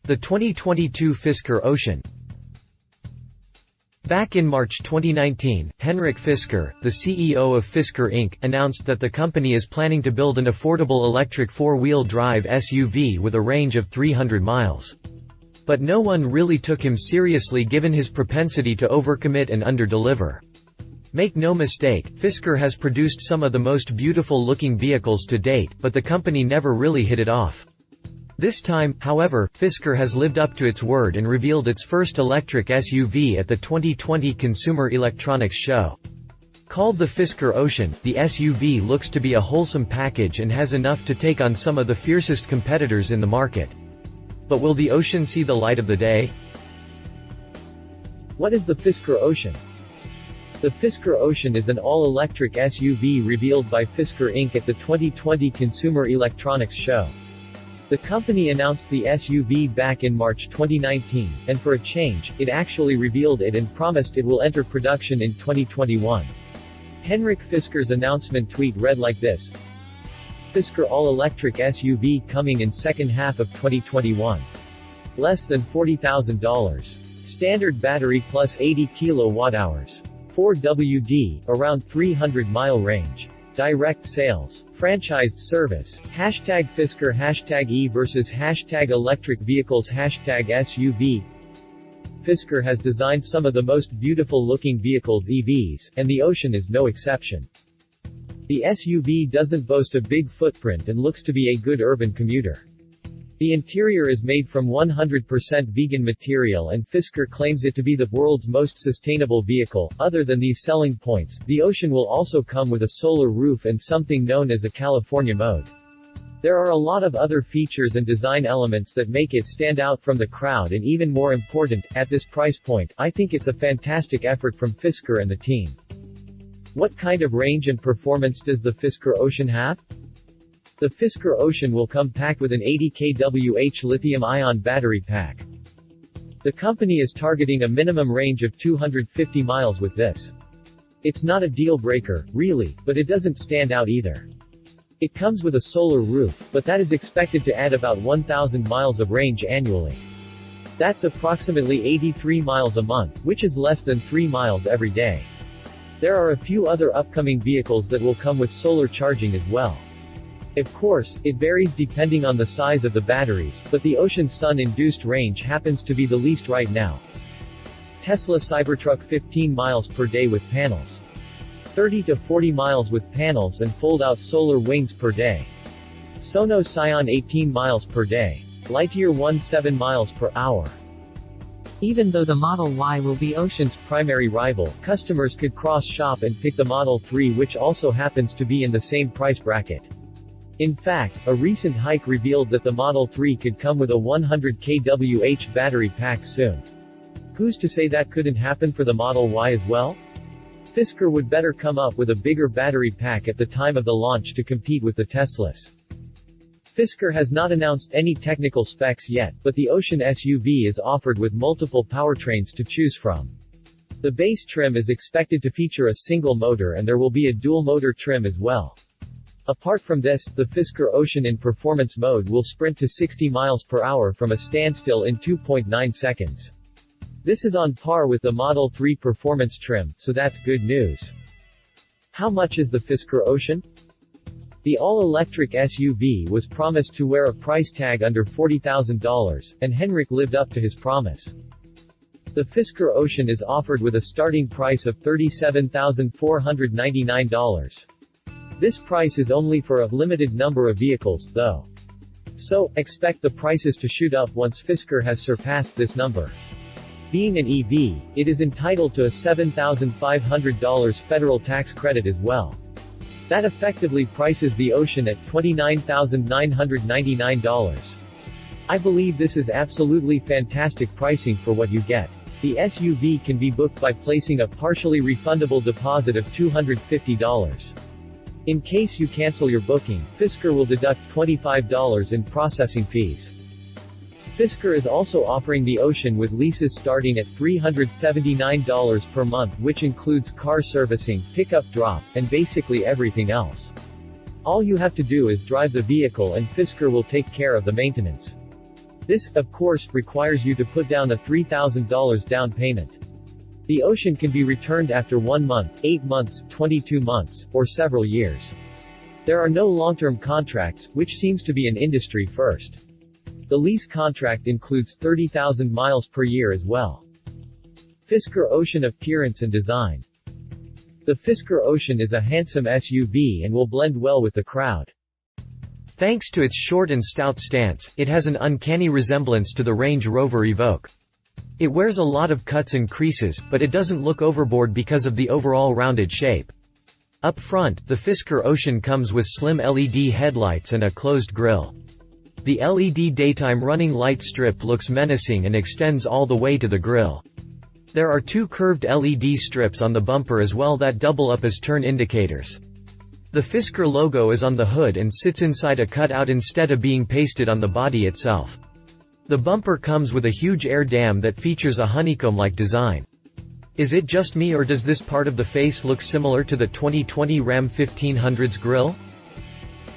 The 2022 Fisker Ocean. Back in March 2019, Henrik Fisker, the CEO of Fisker Inc., announced that the company is planning to build an affordable electric four-wheel drive SUV with a range of 300 miles. But no one really took him seriously given his propensity to overcommit and underdeliver. Make no mistake, Fisker has produced some of the most beautiful-looking vehicles to date, but the company never really hit it off. This time, however, Fisker has lived up to its word and revealed its first electric SUV at the 2020 Consumer Electronics Show. Called the Fisker Ocean, the SUV looks to be a wholesome package and has enough to take on some of the fiercest competitors in the market. But will the Ocean see the light of the day? What is the Fisker Ocean? The Fisker Ocean is an all-electric SUV revealed by Fisker Inc. at the 2020 Consumer Electronics Show. The company announced the SUV back in March 2019, and for a change, it actually revealed it and promised it will enter production in 2021. Henrik Fisker's announcement tweet read like this: Fisker all-electric SUV coming in second half of 2021. Less than $40,000. Standard battery plus 80 kWh. 4WD, around 300-mile range. Direct sales. Franchised service. Hashtag Fisker, hashtag E versus hashtag electric vehicles, hashtag SUV. Fisker has designed some of the most beautiful looking vehicles EVs, and the Ocean is no exception. The SUV doesn't boast a big footprint and looks to be a good urban commuter. The interior is made from 100% vegan material and Fisker claims it to be the world's most sustainable vehicle. Other than these selling points, the Ocean will also come with a solar roof and something known as a California mode. There are a lot of other features and design elements that make it stand out from the crowd, and even more important, at this price point, I think it's a fantastic effort from Fisker and the team. What kind of range and performance does the Fisker Ocean have? The Fisker Ocean will come packed with an 80 kWh lithium-ion battery pack. The company is targeting a minimum range of 250 miles with this. It's not a deal-breaker, really, but it doesn't stand out either. It comes with a solar roof, but that is expected to add about 1,000 miles of range annually. That's approximately 83 miles a month, which is less than 3 miles every day. There are a few other upcoming vehicles that will come with solar charging as well. Of course, it varies depending on the size of the batteries, but the Ocean sun-induced range happens to be the least right now. Tesla Cybertruck 15 miles per day with panels. 30 to 40 miles with panels and fold-out solar wings per day. Sono Scion 18 miles per day. Lightyear 17 miles per hour. Even though the Model Y will be Ocean's primary rival, customers could cross-shop and pick the Model 3, which also happens to be in the same price bracket. In fact, a recent hike revealed that the Model 3 could come with a 100 kWh battery pack soon. Who's to say that couldn't happen for the Model Y as well? Fisker would better come up with a bigger battery pack at the time of the launch to compete with the Teslas. Fisker has not announced any technical specs yet, but the Ocean SUV is offered with multiple powertrains to choose from. The base trim is expected to feature a single motor and there will be a dual-motor trim as well. Apart from this, the Fisker Ocean in performance mode will sprint to 60 miles per hour from a standstill in 2.9 seconds. This is on par with the Model 3 performance trim, so that's good news. How much is the Fisker Ocean? The all-electric SUV was promised to wear a price tag under $40,000, and Henrik lived up to his promise. The Fisker Ocean is offered with a starting price of $37,499. This price is only for a limited number of vehicles, though. So, expect the prices to shoot up once Fisker has surpassed this number. Being an EV, it is entitled to a $7,500 federal tax credit as well. That effectively prices the Ocean at $29,999. I believe this is absolutely fantastic pricing for what you get. The SUV can be booked by placing a partially refundable deposit of $250. In case you cancel your booking, Fisker will deduct $25 in processing fees. Fisker is also offering the Ocean with leases starting at $379 per month, which includes car servicing, pickup drop, and basically everything else. All you have to do is drive the vehicle and Fisker will take care of the maintenance. This, of course, requires you to put down a $3,000 down payment. The Ocean can be returned after 1 month, 8 months, 22 months, or several years. There are no long-term contracts, which seems to be an industry first. The lease contract includes 30,000 miles per year as well. Fisker Ocean appearance and design. The Fisker Ocean is a handsome SUV and will blend well with the crowd. Thanks to its short and stout stance, it has an uncanny resemblance to the Range Rover Evoque. It wears a lot of cuts and creases, but it doesn't look overboard because of the overall rounded shape. Up front, the Fisker Ocean comes with slim LED headlights and a closed grille. The LED daytime running light strip looks menacing and extends all the way to the grille. There are 2 curved LED strips on the bumper as well that double up as turn indicators. The Fisker logo is on the hood and sits inside a cutout instead of being pasted on the body itself. The bumper comes with a huge air dam that features a honeycomb-like design. Is it just me or does this part of the face look similar to the 2020 Ram 1500's grille?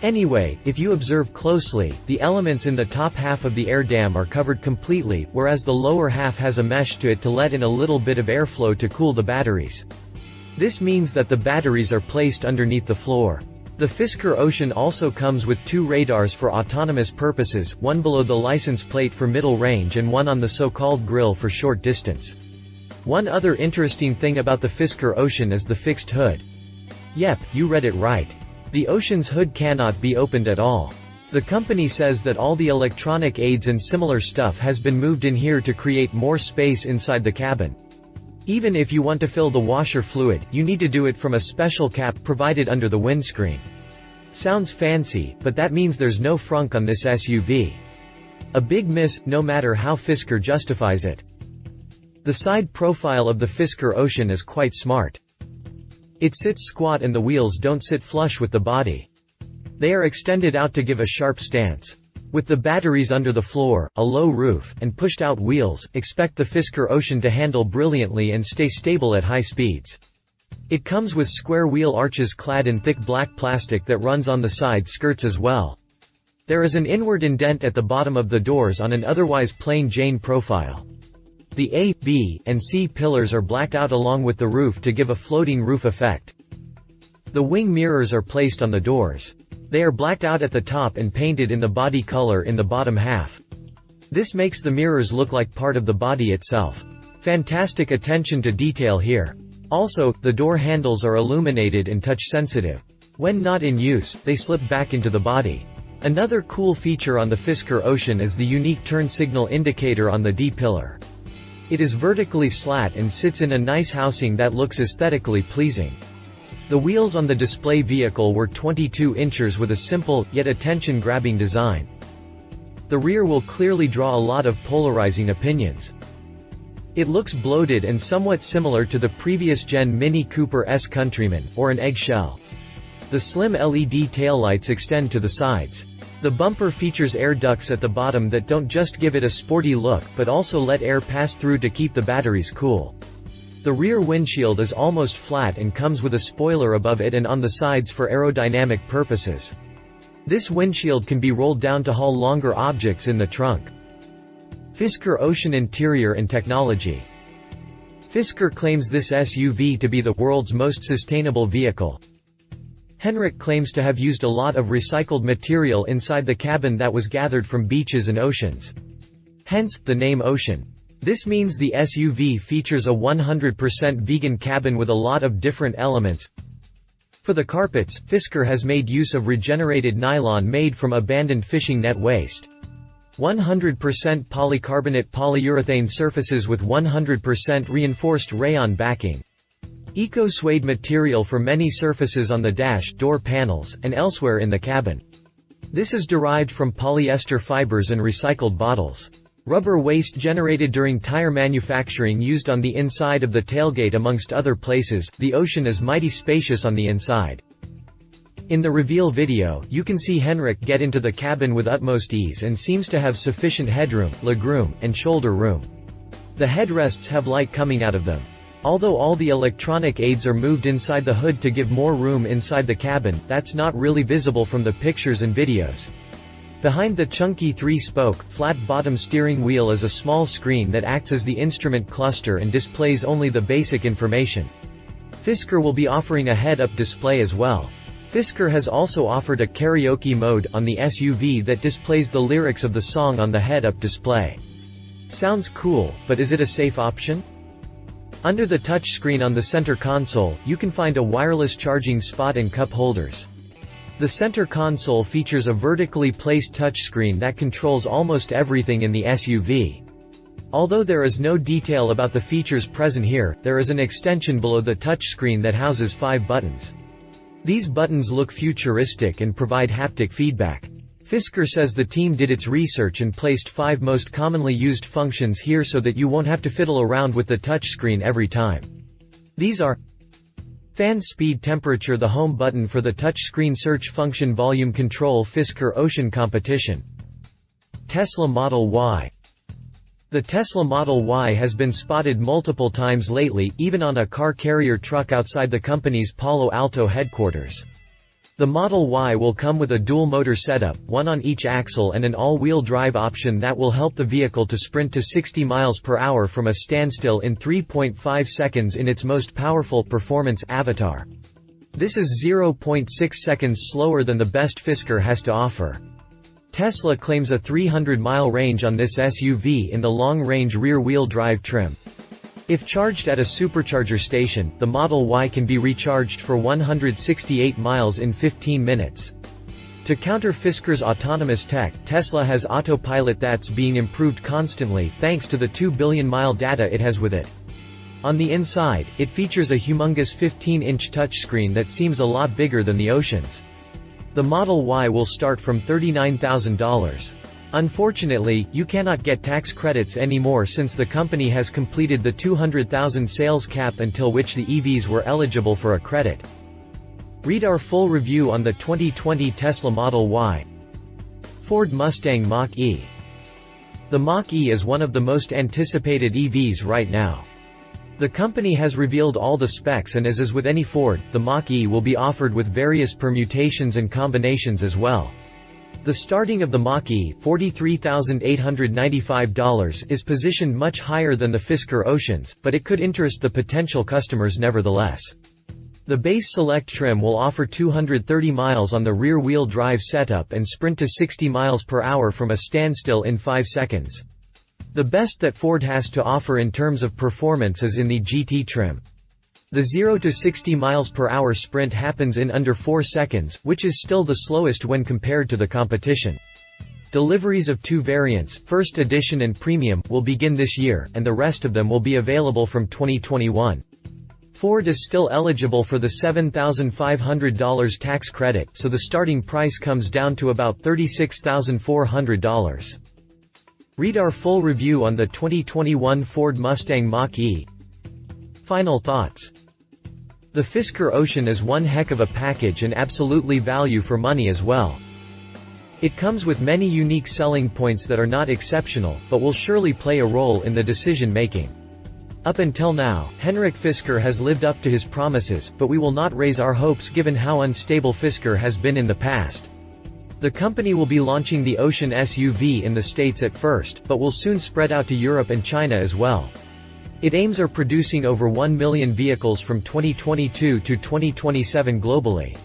Anyway, if you observe closely, the elements in the top half of the air dam are covered completely, whereas the lower half has a mesh to it to let in a little bit of airflow to cool the batteries. This means that the batteries are placed underneath the floor. The Fisker Ocean also comes with 2 radars for autonomous purposes, one below the license plate for middle range and one on the so-called grille for short distance. One other interesting thing about the Fisker Ocean is the fixed hood. Yep, you read it right. The Ocean's hood cannot be opened at all. The company says that all the electronic aids and similar stuff has been moved in here to create more space inside the cabin. Even if you want to fill the washer fluid, you need to do it from a special cap provided under the windscreen. Sounds fancy, but that means there's no frunk on this SUV. A big miss, no matter how Fisker justifies it. The side profile of the Fisker Ocean is quite smart. It sits squat and the wheels don't sit flush with the body. They are extended out to give a sharp stance. With the batteries under the floor, a low roof, and pushed-out wheels, expect the Fisker Ocean to handle brilliantly and stay stable at high speeds. It comes with square wheel arches clad in thick black plastic that runs on the side skirts as well. There is an inward indent at the bottom of the doors on an otherwise plain Jane profile. The A, B, and C pillars are blacked out along with the roof to give a floating roof effect. The wing mirrors are placed on the doors. They are blacked out at the top and painted in the body color in the bottom half. This makes the mirrors look like part of the body itself. Fantastic attention to detail here. Also, the door handles are illuminated and touch-sensitive. When not in use, they slip back into the body. Another cool feature on the Fisker Ocean is the unique turn signal indicator on the D pillar. It is vertically slat and sits in a nice housing that looks aesthetically pleasing. The wheels on the display vehicle were 22 inches with a simple, yet attention-grabbing design. The rear will clearly draw a lot of polarizing opinions. It looks bloated and somewhat similar to the previous gen Mini Cooper S Countryman, or an eggshell. The slim LED taillights extend to the sides. The bumper features air ducts at the bottom that don't just give it a sporty look but also let air pass through to keep the batteries cool. The rear windshield is almost flat and comes with a spoiler above it and on the sides for aerodynamic purposes. This windshield can be rolled down to haul longer objects in the trunk. Fisker Ocean interior and technology. Fisker claims this SUV to be the world's most sustainable vehicle. Henrik claims to have used a lot of recycled material inside the cabin that was gathered from beaches and oceans. Hence, the name Ocean. This means the SUV features a 100% vegan cabin with a lot of different elements. For the carpets, Fisker has made use of regenerated nylon made from abandoned fishing net waste. 100% polycarbonate polyurethane surfaces with 100% reinforced rayon backing. Eco-suede material for many surfaces on the dash, door panels, and elsewhere in the cabin. This is derived from polyester fibers and recycled bottles. Rubber waste generated during tire manufacturing used on the inside of the tailgate amongst other places. The Ocean is mighty spacious on the inside. In the reveal video, you can see Henrik get into the cabin with utmost ease and seems to have sufficient headroom, legroom, and shoulder room. The headrests have light coming out of them. Although all the electronic aids are moved inside the hood to give more room inside the cabin, that's not really visible from the pictures and videos. Behind the chunky 3-spoke, flat-bottom steering wheel is a small screen that acts as the instrument cluster and displays only the basic information. Fisker will be offering a head-up display as well. Fisker has also offered a karaoke mode on the SUV that displays the lyrics of the song on the head-up display. Sounds cool, but is it a safe option? Under the touchscreen on the center console, you can find a wireless charging spot and cup holders. The center console features a vertically placed touchscreen that controls almost everything in the SUV. Although there is no detail about the features present here, there is an extension below the touchscreen that houses 5 buttons. These buttons look futuristic and provide haptic feedback. Fisker says the team did its research and placed 5 most commonly used functions here so that you won't have to fiddle around with the touchscreen every time. These are: fan speed temperature, the home button for the touchscreen, search function, volume control, Fisker Ocean competition. Tesla Model Y. The Tesla Model Y has been spotted multiple times lately, even on a car carrier truck outside the company's Palo Alto headquarters. The Model Y will come with a dual-motor setup, one on each axle, and an all-wheel drive option that will help the vehicle to sprint to 60 miles per hour from a standstill in 3.5 seconds in its most powerful performance avatar. This is 0.6 seconds slower than the best Fisker has to offer. Tesla claims a 300-mile range on this SUV in the long-range rear-wheel drive trim. If charged at a supercharger station, the Model Y can be recharged for 168 miles in 15 minutes. To counter Fisker's autonomous tech, Tesla has autopilot that's being improved constantly, thanks to the 2 billion mile data it has with it. On the inside, it features a humongous 15-inch touchscreen that seems a lot bigger than the Ocean's. The Model Y will start from $39,000. Unfortunately, you cannot get tax credits anymore since the company has completed the 200,000 sales cap until which the EVs were eligible for a credit. Read our full review on the 2020 Tesla Model Y. Ford Mustang Mach-E. The Mach-E is one of the most anticipated EVs right now. The company has revealed all the specs, and as is with any Ford, the Mach-E will be offered with various permutations and combinations as well. The starting of the Mach-E, $43,895, is positioned much higher than the Fisker Oceans, but it could interest the potential customers nevertheless. The base Select trim will offer 230 miles on the rear-wheel drive setup and sprint to 60 miles per hour from a standstill in 5 seconds. The best that Ford has to offer in terms of performance is in the GT trim. The 0 to 60 miles per hour sprint happens in under 4 seconds, which is still the slowest when compared to the competition. Deliveries of 2 variants, First Edition and Premium, will begin this year, and the rest of them will be available from 2021. Ford is still eligible for the $7,500 tax credit, so the starting price comes down to about $36,400. Read our full review on the 2021 Ford Mustang Mach-E. Final thoughts. The Fisker Ocean is one heck of a package and absolutely value for money as well. It comes with many unique selling points that are not exceptional, but will surely play a role in the decision-making. Up until now, Henrik Fisker has lived up to his promises, but we will not raise our hopes given how unstable Fisker has been in the past. The company will be launching the Ocean SUV in the States at first, but will soon spread out to Europe and China as well. It aims at producing over 1 million vehicles from 2022 to 2027 globally.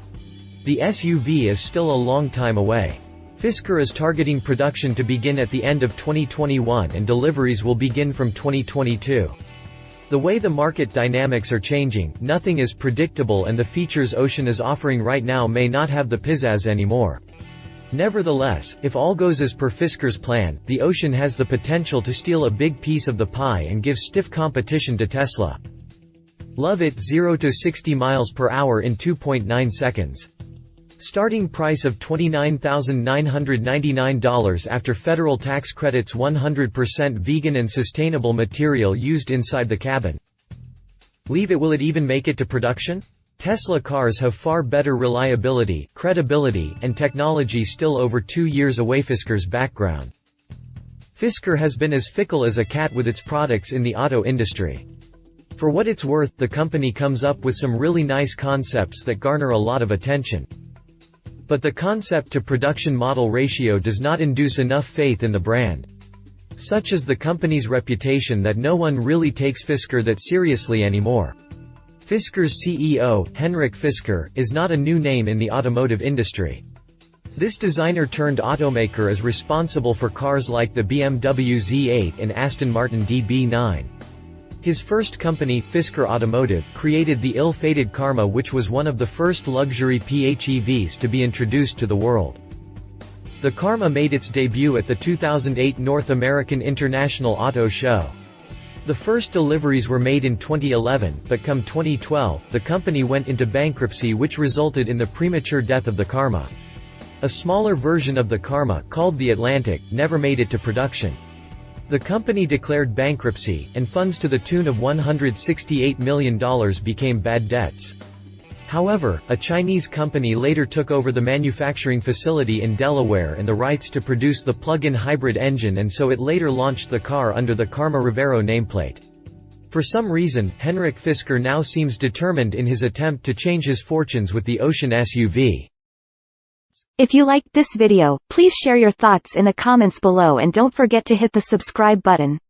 The SUV is still a long time away. Fisker is targeting production to begin at the end of 2021 and deliveries will begin from 2022. The way the market dynamics are changing, nothing is predictable, and the features Ocean is offering right now may not have the pizzazz anymore. Nevertheless, if all goes as per Fisker's plan, the Ocean has the potential to steal a big piece of the pie and give stiff competition to Tesla. Love it, 0 to 60 miles per hour in 2.9 seconds. Starting price of $29,999 after federal tax credits, 100% vegan and sustainable material used inside the cabin. Leave it. Will it even make it to production? Tesla cars have far better reliability, credibility, and technology still over 2 years away. Fisker's background. Fisker has been as fickle as a cat with its products in the auto industry. For what it's worth, the company comes up with some really nice concepts that garner a lot of attention. But the concept-to-production model ratio does not induce enough faith in the brand. Such is the company's reputation that no one really takes Fisker that seriously anymore. Fisker's CEO, Henrik Fisker, is not a new name in the automotive industry. This designer-turned-automaker is responsible for cars like the BMW Z8 and Aston Martin DB9. His first company, Fisker Automotive, created the ill-fated Karma, which was one of the first luxury PHEVs to be introduced to the world. The Karma made its debut at the 2008 North American International Auto Show. The first deliveries were made in 2011, but come 2012, the company went into bankruptcy, which resulted in the premature death of the Karma. A smaller version of the Karma, called the Atlantic, never made it to production. The company declared bankruptcy, and funds to the tune of $168 million became bad debts. However, a Chinese company later took over the manufacturing facility in Delaware and the rights to produce the plug-in hybrid engine, and so it later launched the car under the Karma Rivero nameplate. For some reason, Henrik Fisker now seems determined in his attempt to change his fortunes with the Ocean SUV. If you liked this video, please share your thoughts in the comments below and don't forget to hit the subscribe button.